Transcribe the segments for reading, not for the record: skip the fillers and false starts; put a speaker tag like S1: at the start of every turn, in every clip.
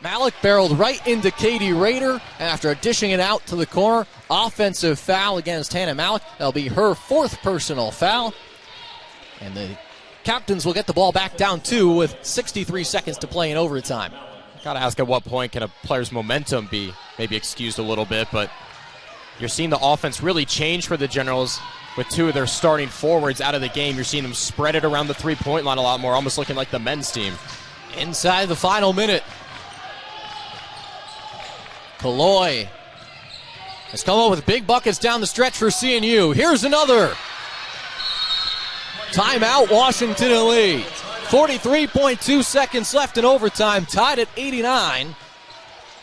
S1: Malik barreled right into Katie Rader after dishing it out to the corner. Offensive foul against Hannah Malik. That'll be her 4th personal foul. And the Captains will get the ball back down 2 with 63 seconds to play in overtime.
S2: Got to ask, at what point can a player's momentum be maybe excused a little bit, but you're seeing the offense really change for the Generals with 2 of their starting forwards out of the game. You're seeing them spread it around the three-point line a lot more, almost looking like the men's team.
S1: Inside the final minute, Kaloy has come up with big buckets down the stretch for CNU. Here's another. Timeout, Washington in lead. 43.2 seconds left in overtime, tied at 89,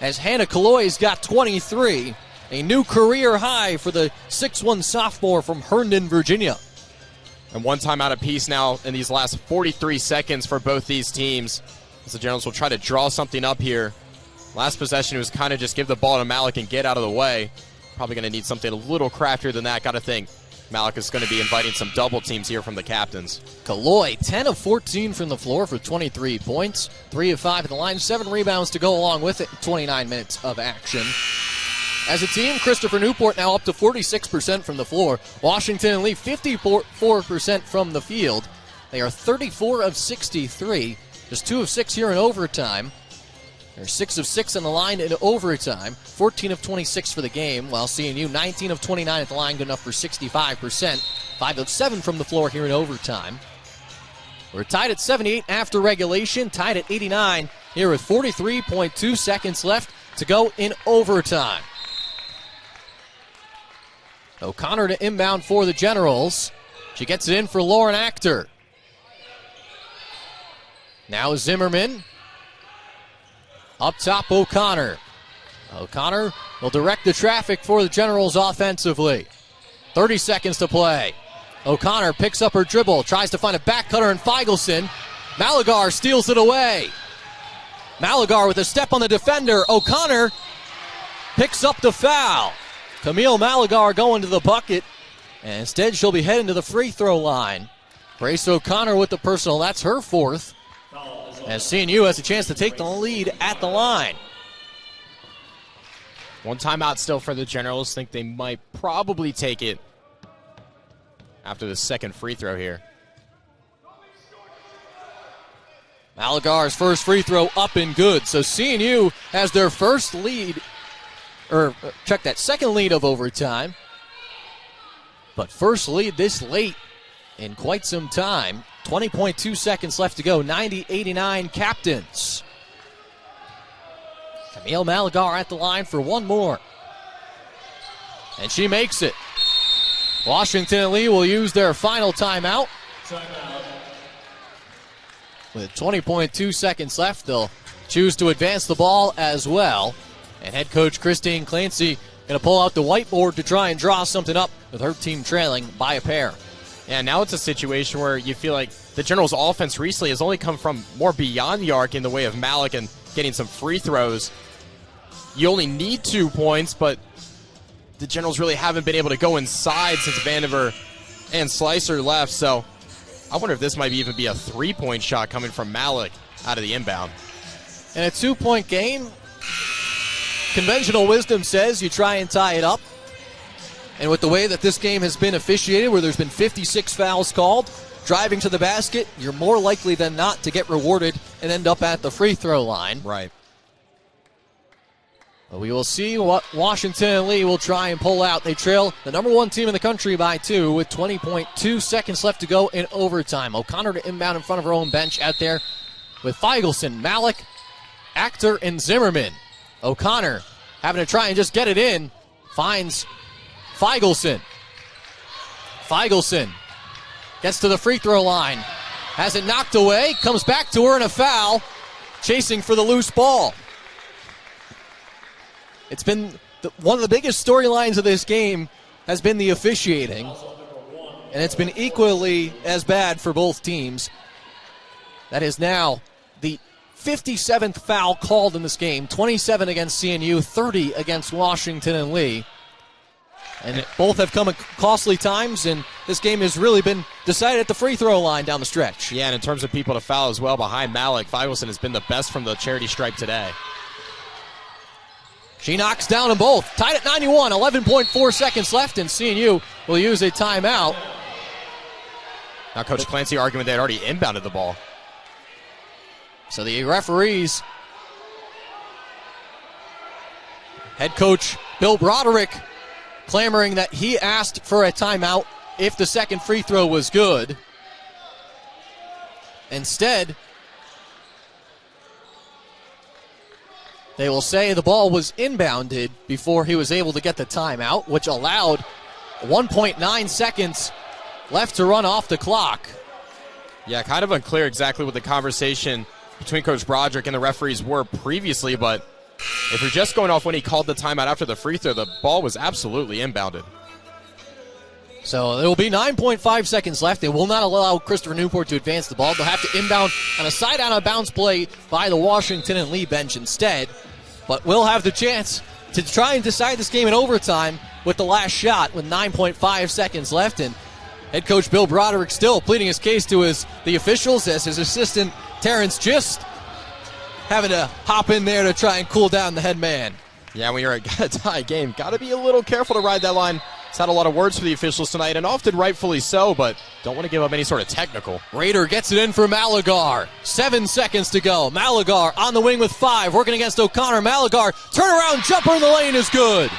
S1: as Hannah Kaloy's got 23, a new career high for the 6'1 sophomore from Herndon, Virginia.
S2: And 1 timeout apiece now in these last 43 seconds for both these teams, as the Generals will try to draw something up here. Last possession was kind of just give the ball to Malik and get out of the way. Probably going to need something a little craftier than that. Got to think Malik is going to be inviting some double teams here from the captains.
S1: Kaloy, 10 of 14 from the floor for 23 points. 3 of 5 at the line, 7 rebounds to go along with it. 29 minutes of action. As a team, Christopher Newport now up to 46% from the floor. Washington and Lee, 54% from the field. They are 34 of 63. Just 2 of 6 here in overtime. They're 6 of 6 on the line in overtime. 14 of 26 for the game, while CNU 19 of 29 at the line, good enough for 65%. 5 of 7 from the floor here in overtime. We're tied at 78 after regulation, tied at 89 here with 43.2 seconds left to go in overtime. O'Connor to inbound for the Generals. She gets it in for Lauren Actor. Now Zimmerman. Up top, O'Connor. O'Connor will direct the traffic for the Generals offensively. 30 seconds to play. O'Connor picks up her dribble, tries to find a back cutter in Feigelson. Malagar steals it away. Malagar with a step on the defender. O'Connor picks up the foul. Camille Malagar going to the bucket, and instead she'll be heading to the free throw line. Grace O'Connor with the personal. That's her 4th. As CNU has a chance to take the lead at the line.
S2: 1 timeout still for the Generals. Think they might probably take it after the second free throw here.
S1: Malagar's first free throw up and good. So CNU has their first lead, second lead of overtime. But first lead this late in quite some time. 20.2 seconds left to go. 90-89 Captains. Camille Malagar at the line for one more. And she makes it. Washington and Lee will use their final timeout. With 20.2 seconds left, they'll choose to advance the ball as well. And head coach Christine Clancy going to pull out the whiteboard to try and draw something up with her team trailing by a pair.
S2: Yeah, now it's a situation where you feel like the Generals' offense recently has only come from more beyond the arc in the way of Malik and getting some free throws. You only need 2 points, but the Generals really haven't been able to go inside since Vandiver and Slicer left. So I wonder if this might even be a 3-point shot coming from Malik out of the inbound.
S1: In a 2-point game, conventional wisdom says you try and tie it up. And with the way that this game has been officiated, where there's been 56 fouls called, driving to the basket, you're more likely than not to get rewarded and end up at the free throw line.
S2: Right.
S1: But we will see what Washington and Lee will try and pull out. They trail the number 1 team in the country by 2 with 20.2 seconds left to go in overtime. O'Connor to inbound in front of her own bench out there with Feigelson, Malik, Actor, and Zimmerman. O'Connor having to try and just get it in. Finds Feigelson. Feigelson gets to the free throw line. Has it knocked away. Comes back to her in a foul. Chasing for the loose ball. It's been one of the biggest storylines of this game has been the officiating. And it's been equally as bad for both teams. That is now the 57th foul called in this game. 27 against CNU, 30 against Washington and Lee. And both have come at costly times, and this game has really been decided at the free throw line down the stretch.
S2: Yeah, and in terms of people to foul as well behind Malik, Feigelson has been the best from the charity stripe today.
S1: She knocks down them both. Tied at 91, 11.4 seconds left, and CNU will use a timeout.
S2: Now Coach Clancy arguing they had already inbounded the ball.
S1: So the referees, head coach Bill Broderick, clamoring that he asked for a timeout if the second free throw was good. Instead, they will say the ball was inbounded before he was able to get the timeout, which allowed 1.9 seconds left to run off the clock.
S2: Yeah, kind of unclear exactly what the conversation between Coach Broderick and the referees were previously, but if you're just going off when he called the timeout after the free throw, the ball was absolutely inbounded.
S1: So there will be 9.5 seconds left. They will not allow Christopher Newport to advance the ball. They'll have to inbound on a side out of bounds play by the Washington and Lee bench instead. But we'll have the chance to try and decide this game in overtime with the last shot with 9.5 seconds left. And head coach Bill Broderick still pleading his case to the officials as his assistant Terrence Gist having to hop in there to try and cool down the head man.
S2: Yeah, when you're a tie game, got to be a little careful to ride that line. It's had a lot of words for the officials tonight, and often rightfully so, but don't want to give up any sort of technical.
S1: Raider gets it in for Malagar. 7 seconds to go. Malagar on the wing with 5, working against O'Connor. Malagar, turnaround jumper in the lane is good.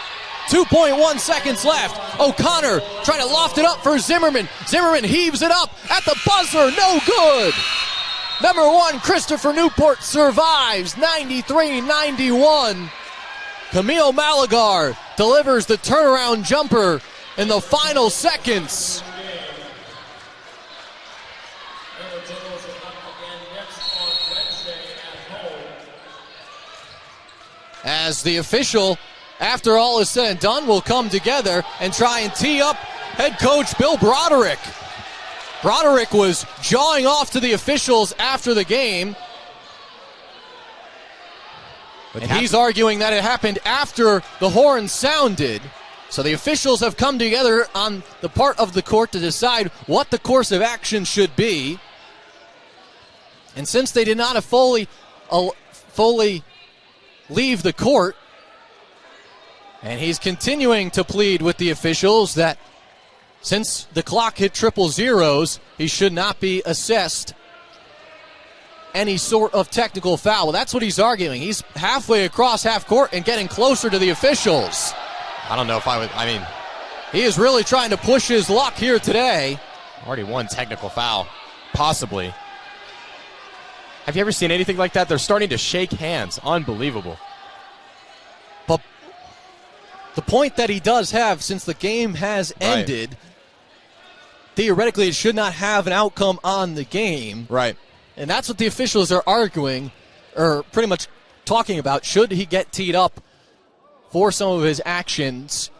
S1: 2.1 seconds left. O'Connor trying to loft it up for Zimmerman. Zimmerman heaves it up at the buzzer. No good. Number 1, Christopher Newport survives. 93-91. Camille Malagar delivers the turnaround jumper in the final seconds. As the official, after all is said and done, will come together and try and tee up head coach Bill Broderick. Broderick was jawing off to the officials after the game. And he's arguing that it happened after the horn sounded. So the officials have come together on the part of the court to decide what the course of action should be. And since they did not fully leave the court, and he's continuing to plead with the officials that since the clock hit triple zeros, he should not be assessed any sort of technical foul. Well, that's what he's arguing. He's halfway across half court and getting closer to the officials.
S2: I don't know if
S1: he is really trying to push his luck here today.
S2: Already one technical foul, possibly. Have you ever seen anything like that? They're starting to shake hands. Unbelievable.
S1: But the point that he does have, since the game has ended, theoretically it should not have an outcome on the game.
S2: Right.
S1: And that's what the officials are arguing, or pretty much talking about. Should he get teed up for some of his actions?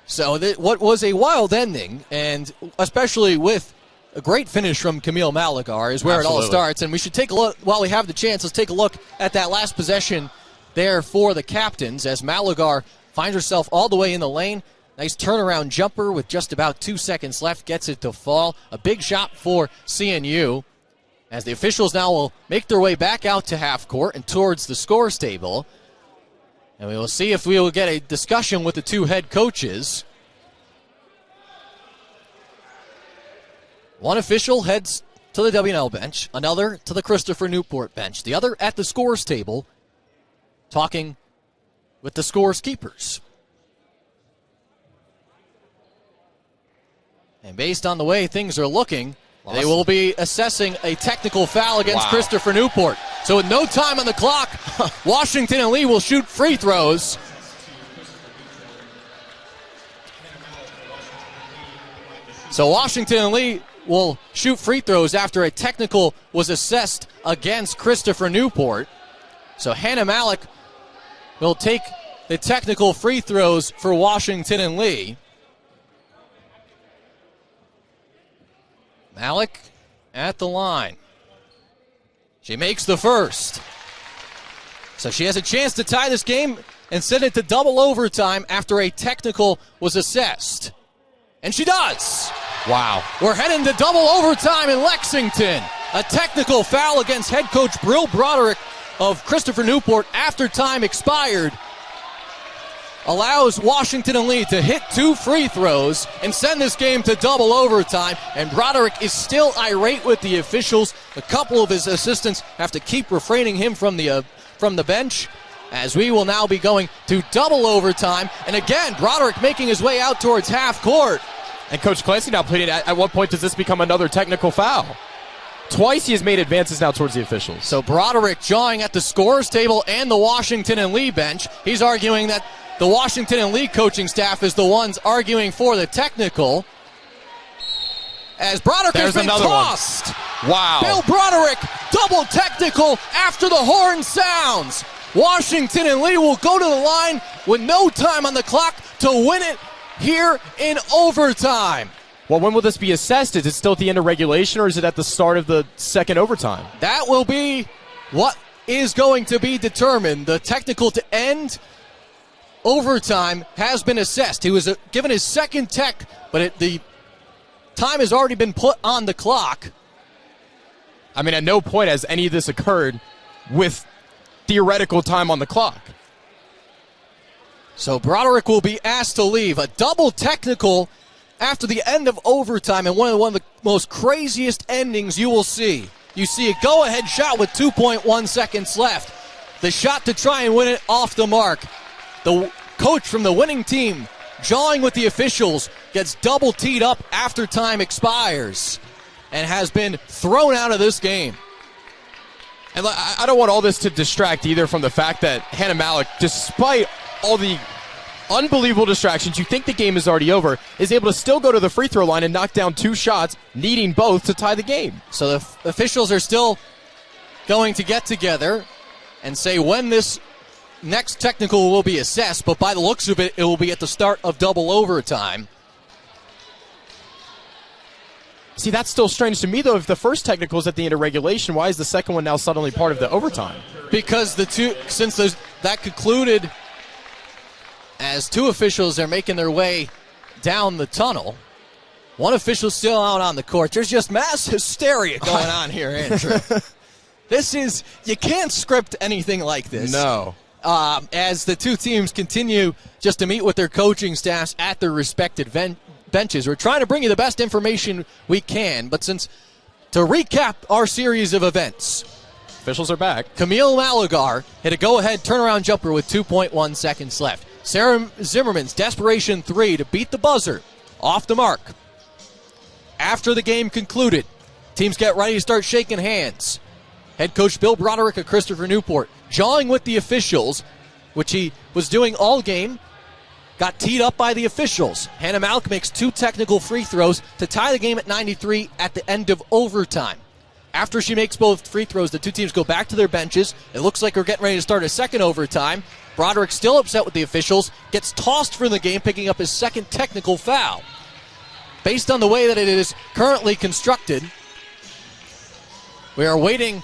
S1: So what was a wild ending, and especially with a great finish from Camille Malagar, is where
S2: Absolutely.
S1: it all starts. And we should take a look, while we have the chance, let's take a look at that last possession there for the captains, as Malagar finds herself all the way in the lane. Nice turnaround jumper with just about 2 seconds left, gets it to fall. A big shot for CNU. As the officials now will make their way back out to half court and towards the scores table. And we will see if we will get a discussion with the two head coaches. One official heads to the W&L bench, another to the Christopher Newport bench, the other at the scores table, talking with the scores keepers. And based on the way things are looking, they will be assessing a technical foul against Christopher Newport. So with no time on the clock, Washington and Lee will shoot free throws. So Washington and Lee will shoot free throws after a technical was assessed against Christopher Newport. So Hannah Malik will take the technical free throws for Washington and Lee. Malik at the line. She makes the first. So she has a chance to tie this game and send it to double overtime after a technical was assessed. And she does.
S2: Wow.
S1: We're heading to double overtime in Lexington. A technical foul against head coach Bill Broderick of Christopher Newport after time expired. allows Washington and Lee to hit 2 free throws and send this game to double overtime. And Broderick is still irate with the officials. A couple of his assistants have to keep refraining him from the bench, as we will now be going to double overtime. And again, Broderick making his way out towards half court.
S2: And Coach Clancy now pleading, at what point does this become another technical foul? Twice he has made advances now towards the officials.
S1: So Broderick jawing at the scorers table and the Washington and Lee bench. He's arguing that the Washington and Lee coaching staff is the ones arguing for the technical. As Broderick has been tossed.
S2: Wow.
S1: Bill Broderick, double technical after the horn sounds. Washington and Lee will go to the line with no time on the clock to win it here in overtime.
S2: Well, when will this be assessed? Is it still at the end of regulation, or is it at the start of the second overtime?
S1: That will be what is going to be determined. The technical to end overtime has been assessed. He was given his second tech, but the time has already been put on the clock.
S2: I mean, at no point has any of this occurred with theoretical time on the clock.
S1: So Broderick will be asked to leave. A double technical after the end of overtime, and one of the most craziest endings you will see. You see a go-ahead shot with 2.1 seconds left. The shot to try and win it off the mark. The coach from the winning team jawing with the officials gets double teed up after time expires and has been thrown out of this game.
S2: And I don't want all this to distract either from the fact that Hannah Malik, despite all the unbelievable distractions, you think the game is already over, is able to still go to the free throw line and knock down 2 shots, needing both to tie the game.
S1: So the officials are still going to get together and say when this next technical will be assessed, but by the looks of it, it will be at the start of double overtime.
S2: See, that's still strange to me, though. If the first technical is at the end of regulation, why is the second one now suddenly part of the overtime?
S1: Because that concluded as 2 officials are making their way down the tunnel. One official still out on the court. There's just mass hysteria going on here, Andrew. You can't script anything like this.
S2: No.
S1: As the 2 teams continue just to meet with their coaching staffs at their respective benches. We're trying to bring you the best information we can, but to recap our series of events,
S2: officials are back.
S1: Camille Malagar hit a go-ahead turnaround jumper with 2.1 seconds left. Sarah Zimmerman's desperation 3 to beat the buzzer off the mark. After the game concluded, teams get ready to start shaking hands. Head coach Bill Broderick of Christopher Newport jawing with the officials, which he was doing all game, got teed up by the officials. Hannah Malik makes 2 technical free throws to tie the game at 93 at the end of overtime. After she makes both free throws, the 2 teams go back to their benches. It looks like we're getting ready to start a second overtime. Broderick still upset with the officials, gets tossed from the game, picking up his second technical foul. Based on the way that it is currently constructed, we are waiting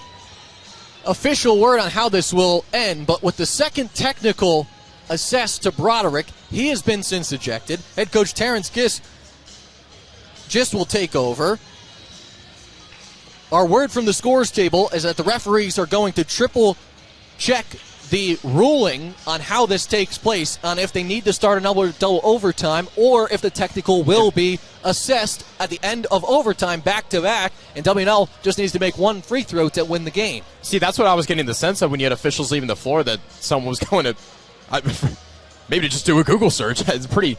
S1: official word on how this will end, but with the second technical assessed to Broderick, he has been since ejected. Head coach Terrence Gist will take over. Our word from the scores table is that the referees are going to triple check the ruling on how this takes place, on if they need to start another double overtime or if the technical will be assessed at the end of overtime back-to-back, and WNL just needs to make 1 free throw to win the game.
S2: See, that's what I was getting the sense of when you had officials leaving the floor, that someone was going to maybe to just do a Google search. It's pretty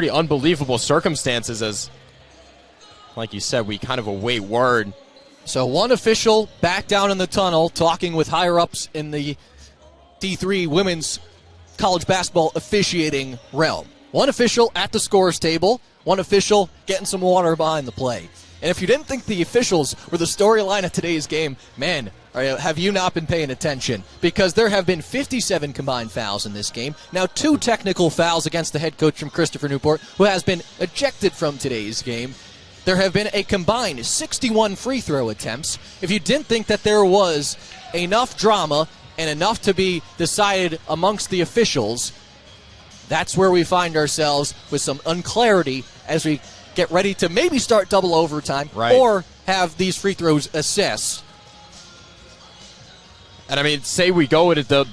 S2: unbelievable circumstances, as, like you said, we kind of await word.
S1: So 1 official back down in the tunnel talking with higher-ups in the D3 women's college basketball officiating realm. 1 official at the scores table, 1 official getting some water behind the play. And if you didn't think the officials were the storyline of today's game, man, have you not been paying attention? Because there have been 57 combined fouls in this game. Now 2 technical fouls against the head coach from Christopher Newport, who has been ejected from today's game. There have been a combined 61 free throw attempts. If you didn't think that there was enough drama and enough to be decided amongst the officials, that's where we find ourselves with some unclarity as we get ready to maybe start double overtime,
S2: right,
S1: or have these free throws assessed.
S2: And I mean, say we go into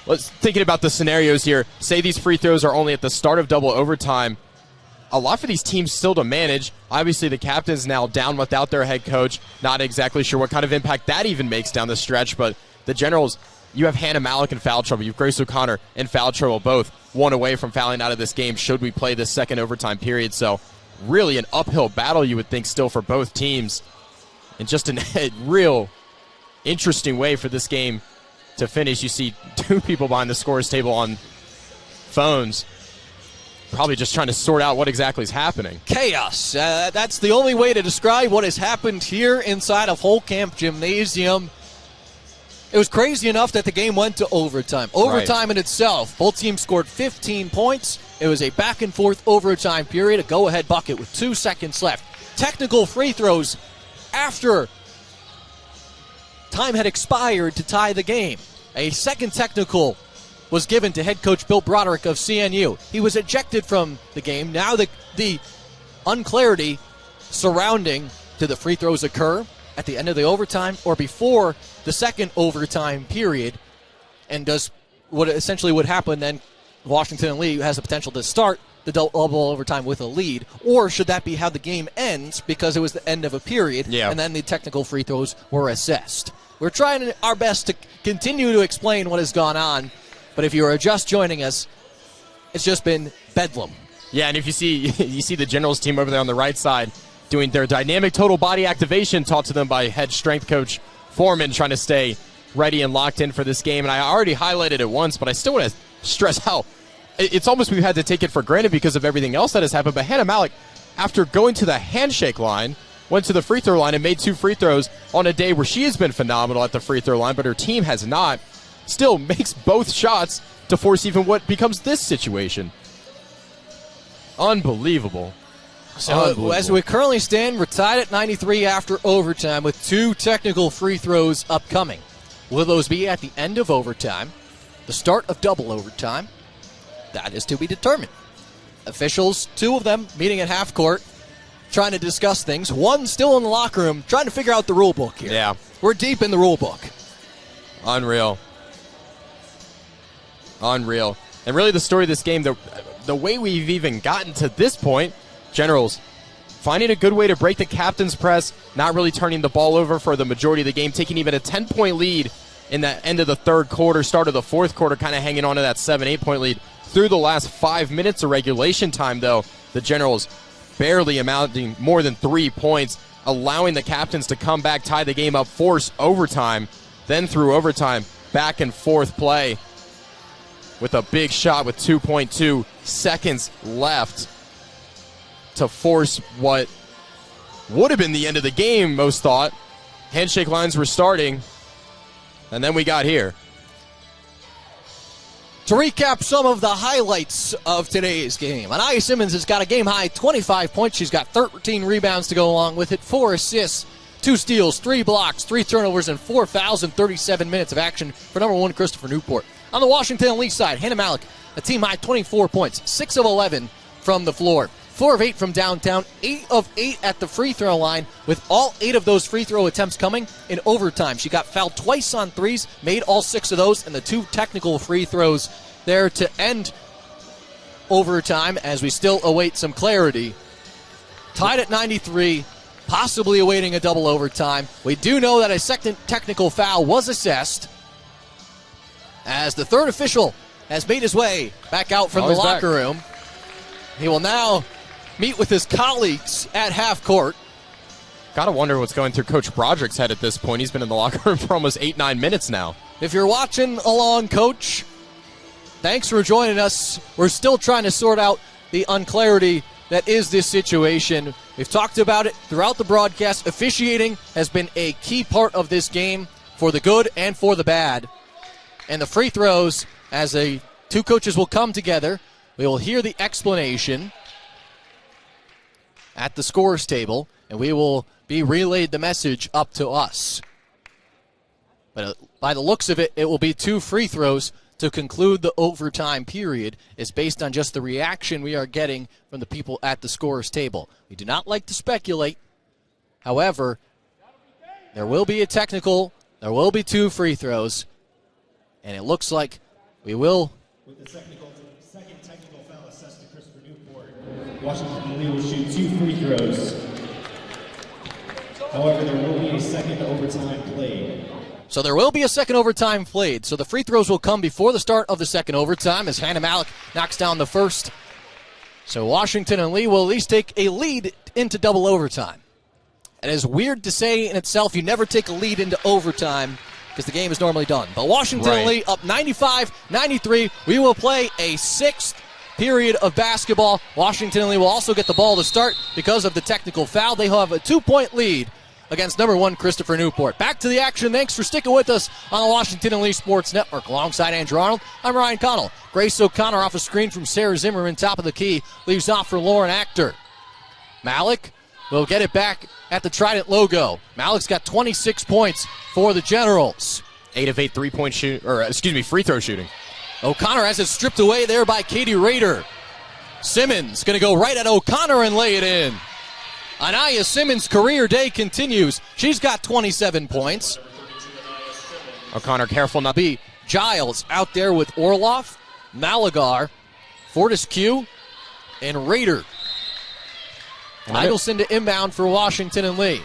S2: let's thinking about the scenarios here. Say these free throws are only at the start of double overtime. A lot for these teams still to manage. Obviously, the captain's now down without their head coach. Not exactly sure what kind of impact that even makes down the stretch, but the Generals, you have Hannah Malik in foul trouble. You have Grace O'Connor in foul trouble, both one away from fouling out of this game should we play this second overtime period. So really an uphill battle, you would think, still for both teams. And just a real interesting way for this game to finish. You see two people behind the scores table on phones, probably just trying to sort out what exactly is happening.
S1: Chaos. That's the only way to describe what has happened here inside of Holcamp Gymnasium. It was crazy enough that the game went to overtime. Overtime in itself, both teams scored 15 points. It was a back-and-forth overtime period, a go-ahead bucket with 2 seconds left. Technical free throws after time had expired to tie the game. A second technical was given to head coach Bill Broderick of CNU. He was ejected from the game. Now the unclarity surrounding did the free throws occur at the end of the overtime or before the second overtime period, and does what essentially would happen then, Washington and Lee has the potential to start the double overtime with a lead, or should that be how the game ends because it was the end of a period and then the technical free throws were assessed? We're trying our best to continue to explain what has gone on, but if you are just joining us, it's just been bedlam.
S2: Yeah, and if you see the Generals team over there on the right side doing their dynamic total body activation taught to them by head strength coach Foreman, trying to stay ready and locked in for this game. And I already highlighted it once, but I still want to stress how it's almost we've had to take it for granted because of everything else that has happened. But Hannah Malik, after going to the handshake line, went to the free throw line and made 2 free throws on a day where she has been phenomenal at the free throw line, but her team has not. Still makes both shots to force even what becomes this situation. Unbelievable.
S1: So as we currently stand, we're tied at 93 after overtime with 2 technical free throws upcoming. Will those be at the end of overtime, the start of double overtime? That is to be determined. Officials, 2 of them meeting at half court, trying to discuss things. One still in the locker room trying to figure out the rule book here.
S2: Yeah.
S1: We're deep in the rule book.
S2: Unreal. And really the story of this game, the way we've even gotten to this point, Generals finding a good way to break the captain's press, not really turning the ball over for the majority of the game, taking even a 10-point lead in the end of the third quarter, start of the fourth quarter, kind of hanging on to that 7-8 point lead through the last 5 minutes of regulation time, though. The Generals barely amounting more than 3 points, allowing the captains to come back, tie the game up, force overtime, then through overtime, back and forth play with a big shot with 2.2 seconds left to force what would have been the end of the game, most thought. Handshake lines were starting, and then we got here.
S1: To recap some of the highlights of today's game, Anaya Simmons has got a game-high 25 points. She's got 13 rebounds to go along with it, 4 assists, 2 steals, 3 blocks, 3 turnovers, and 4 fouls in 37 minutes of action for number 1 Christopher Newport. On the Washington and Lee side, Hannah Malik, a team-high 24 points, 6 of 11 from the floor. 4 of 8 from downtown, 8 of 8 at the free throw line, with all 8 of those free throw attempts coming in overtime. She got fouled twice on threes, made all 6 of those, and the 2 technical free throws there to end overtime as we still await some clarity. Tied at 93, possibly awaiting a double overtime. We do know that a second technical foul was assessed as the third official has made his way back out from the locker room. He will now meet with his colleagues at half court.
S2: Gotta wonder what's going through Coach Broderick's head at this point. He's been in the locker room for almost 8-9 minutes now.
S1: If you're watching along, Coach, thanks for joining us. We're still trying to sort out the unclarity that is this situation. We've talked about it throughout the broadcast. Officiating has been a key part of this game for the good and for the bad. And the free throws, as 2 coaches will come together, we will hear the explanation at the scores table, and we will be relayed the message up to us. But by the looks of it, it will be 2 free throws to conclude the overtime period. It's based on just the reaction we are getting from the people at the scores table. We do not like to speculate. However, there will be a technical, there will be 2 free throws, and it looks like We will.
S3: With the second technical foul assessed to Christopher Newport, Washington Lee will shoot 2 free throws. However, there will be a second overtime played.
S1: So there will be a second overtime played. So the free throws will come before the start of the second overtime as Hannah Malik knocks down the first. So Washington and Lee will at least take a lead into double overtime. It is weird to say in itself, you never take a lead into overtime because the game is normally done. But Washington and Lee up 95-93. We will play a 6th period of basketball. Washington and Lee will also get the ball to start because of the technical foul. They have a 2-point lead against number 1 Christopher Newport. Back to the action. Thanks for sticking with us on the Washington and Lee Sports Network. Alongside Andrew Arnold, I'm Ryan Connell. Grace O'Connor off a screen from Sarah Zimmerman, top of the key, leaves off for Lauren Actor. Malik will get it back at the Trident logo. Malik's got 26 points for the Generals.
S2: 8 of 8 free throw shooting.
S1: O'Connor has it stripped away there by Katie Rader. Simmons going to go right at O'Connor and lay it in. Anaya Simmons' career day continues. She's got 27 points.
S2: O'Connor careful not to
S1: be Giles out there with Orloff, Malagar, Fortescue, and Rader. Eagleson to inbound for Washington and Lee.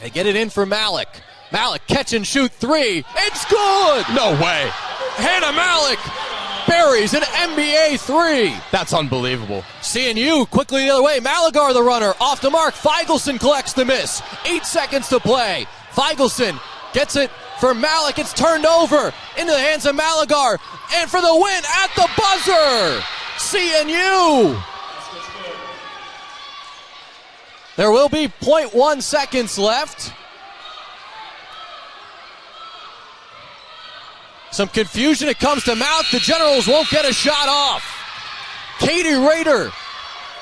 S1: They get it in for Malik. Malik catch and shoot 3. It's good!
S2: No way.
S1: Hannah Malik buries an NBA 3.
S2: That's unbelievable.
S1: CNU quickly the other way. Malagar the runner. Off the mark. Feigelson collects the miss. 8 seconds to play. Feigelson gets it for Malik. It's turned over into the hands of Malagar. And for the win at the buzzer, CNU. There will be 0.1 seconds left. Some confusion. It comes to Malik. The Generals won't get a shot off. Katie Rader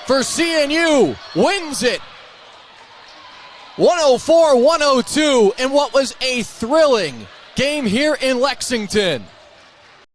S1: for CNU wins it. 104-102 in what was a thrilling game here in Lexington.